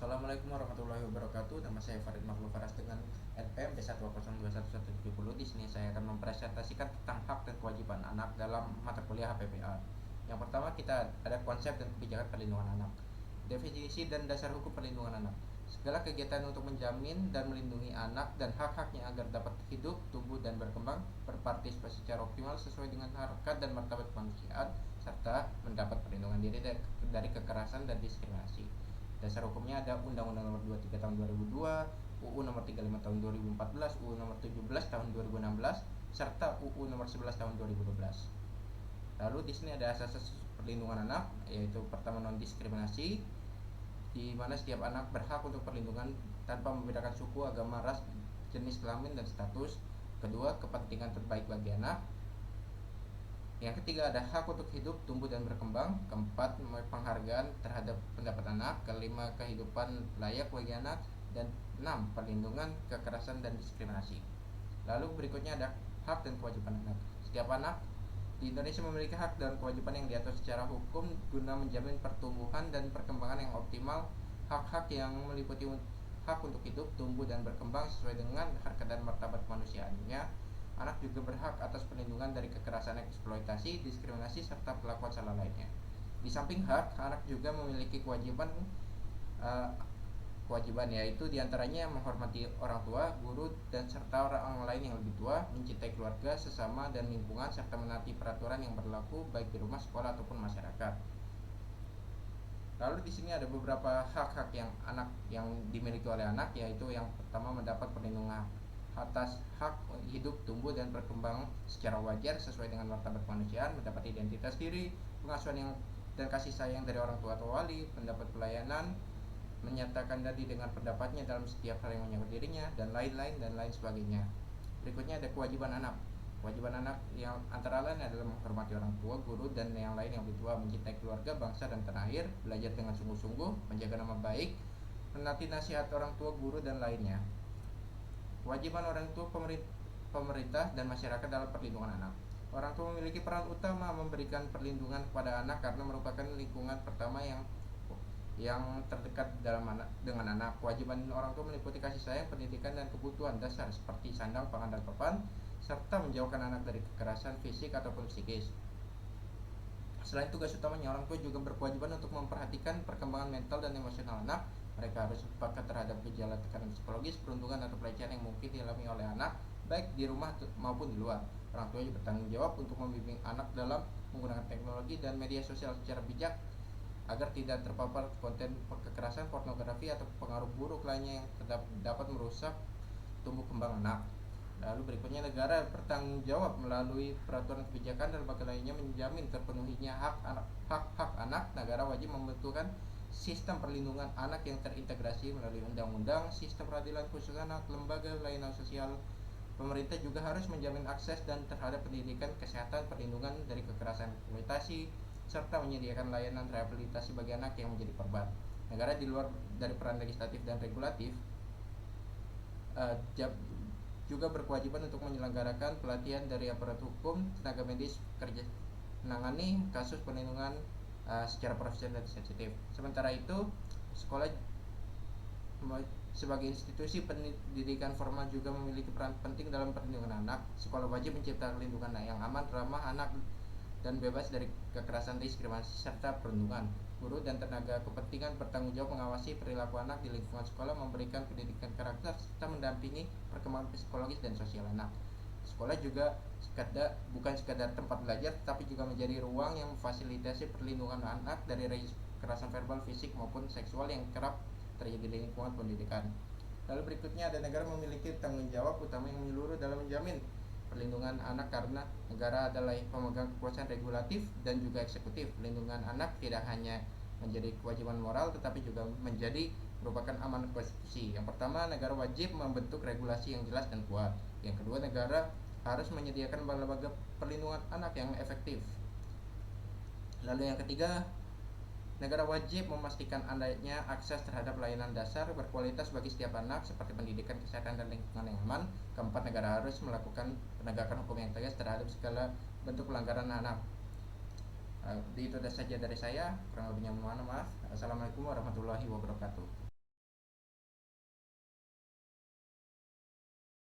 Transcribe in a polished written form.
Assalamualaikum warahmatullahi wabarakatuh. Nama saya Farid Makhluf Faras dengan NPM B1202170. Di sini saya akan mempresentasikan tentang hak dan kewajiban anak dalam mata kuliah HPPA. Yang pertama kita ada konsep dan kebijakan perlindungan anak. Definisi dan dasar hukum perlindungan anak. Segala kegiatan untuk menjamin dan melindungi anak dan hak-haknya agar dapat hidup, tumbuh, dan berkembang, berpartisipasi secara optimal sesuai dengan harkat dan martabat kemanusiaan, serta mendapat perlindungan diri dari kekerasan dan diskriminasi. Dasar hukumnya ada Undang-Undang Nomor 23 Tahun 2002, UU Nomor 35 Tahun 2014, UU Nomor 17 Tahun 2016, serta UU Nomor 11 Tahun 2012. Lalu di sini ada asas perlindungan anak, yaitu pertama non diskriminasi, di mana setiap anak berhak untuk perlindungan tanpa membedakan suku, agama, ras, jenis kelamin, dan status. Kedua, kepentingan terbaik bagi anak. Yang ketiga ada hak untuk hidup, tumbuh, dan berkembang. Keempat, penghargaan terhadap pendapat anak. Kelima, kehidupan layak bagi anak. Dan enam, perlindungan kekerasan dan diskriminasi. Lalu berikutnya ada hak dan kewajiban anak. Setiap anak di Indonesia memiliki hak dan kewajiban yang diatur secara hukum guna menjamin pertumbuhan dan perkembangan yang optimal. Hak-hak yang meliputi hak untuk hidup, tumbuh, dan berkembang sesuai dengan harkat dan martabat kemanusiaannya. Anak juga berhak atas perlindungan dari kekerasan, eksploitasi, diskriminasi, serta perlakuan salah lainnya. Di samping hak, anak juga memiliki kewajiban yaitu diantaranya menghormati orang tua, guru, dan serta orang lain yang lebih tua, mencintai keluarga, sesama, dan lingkungan, serta menaati peraturan yang berlaku baik di rumah, sekolah, ataupun masyarakat. Lalu di sini ada beberapa hak-hak yang dimiliki oleh anak, yaitu yang pertama mendapat perlindungan atas hak hidup, tumbuh, dan berkembang secara wajar sesuai dengan martabat kemanusiaan, mendapat identitas diri, pengasuhan dan kasih sayang dari orang tua atau wali, mendapat pelayanan, menyatakan diri dengan pendapatnya dalam setiap hal yang menyangkut dirinya, dan lain-lain sebagainya. Berikutnya ada kewajiban anak. Kewajiban anak yang antara lain adalah menghormati orang tua, guru, dan yang lain yang lebih tua, mencintai keluarga, bangsa, dan tanah air, belajar dengan sungguh-sungguh, menjaga nama baik, menaati nasihat orang tua, guru, dan lainnya. Kewajiban orang tua, pemerintah, dan masyarakat dalam perlindungan anak. Orang tua memiliki peran utama memberikan perlindungan kepada anak karena merupakan lingkungan pertama yang terdekat dengan anak. Kewajiban orang tua meliputi kasih sayang, pendidikan, dan kebutuhan dasar seperti sandang, pangan, dan papan, serta menjauhkan anak dari kekerasan fisik ataupun psikis. Selain tugas utamanya, orang tua juga berkewajiban untuk memperhatikan perkembangan mental dan emosional anak. Mereka harus peka terhadap gejala tekanan psikologis, perundungan, atau pelecehan yang mungkin dialami oleh anak, baik di rumah maupun di luar. Orang tua juga bertanggung jawab untuk membimbing anak dalam menggunakan teknologi dan media sosial secara bijak agar tidak terpapar konten kekerasan, pornografi, atau pengaruh buruk lainnya yang dapat merusak tumbuh kembang anak. Lalu berikutnya, negara bertanggung jawab melalui peraturan kebijakan dan lembaga lainnya menjamin terpenuhinya hak anak. Negara wajib membentukkan sistem perlindungan anak yang terintegrasi melalui undang-undang, sistem peradilan khusus anak, lembaga layanan sosial. Pemerintah juga harus menjamin akses dan terhadap pendidikan, kesehatan, perlindungan dari kekerasan, eksploitasi, serta menyediakan layanan rehabilitasi bagi anak yang menjadi korban. Negara di luar dari peran legislatif dan regulatif juga berkewajiban untuk menyelenggarakan pelatihan dari aparat hukum, tenaga medis, kerja menangani kasus perlindungan secara profesional dan sensitif. Sementara itu, sekolah sebagai institusi pendidikan formal juga memiliki peran penting dalam perlindungan anak. Sekolah wajib menciptakan lingkungan yang aman, ramah anak, dan bebas dari kekerasan, diskriminasi, serta perundungan. Guru dan tenaga kepentingan bertanggung jawab mengawasi perilaku anak di lingkungan sekolah, memberikan pendidikan karakter, serta mendampingi perkembangan psikologis dan sosial anak. Sekolah juga bukan sekadar tempat belajar, tetapi juga menjadi ruang yang memfasilitasi perlindungan anak dari kekerasan verbal, fisik, maupun seksual yang kerap terjadi di lingkungan pendidikan. Lalu berikutnya ada negara memiliki tanggung jawab utama yang menyeluruh dalam menjamin perlindungan anak karena negara adalah pemegang kekuasaan regulatif dan juga eksekutif. Perlindungan anak tidak hanya menjadi kewajiban moral tetapi juga merupakan amanat konstitusi. Yang pertama, negara wajib membentuk regulasi yang jelas dan kuat. Yang kedua, negara harus menyediakan lembaga perlindungan anak yang efektif. Lalu yang ketiga, negara wajib memastikan adanya akses terhadap layanan dasar berkualitas bagi setiap anak seperti pendidikan, kesehatan, dan lingkungan yang aman. Keempat, negara harus melakukan penegakan hukum yang tegas terhadap segala bentuk pelanggaran anak. Itu saja dari saya, kurang lebihnya mohon maaf. Assalamualaikum warahmatullahi wabarakatuh.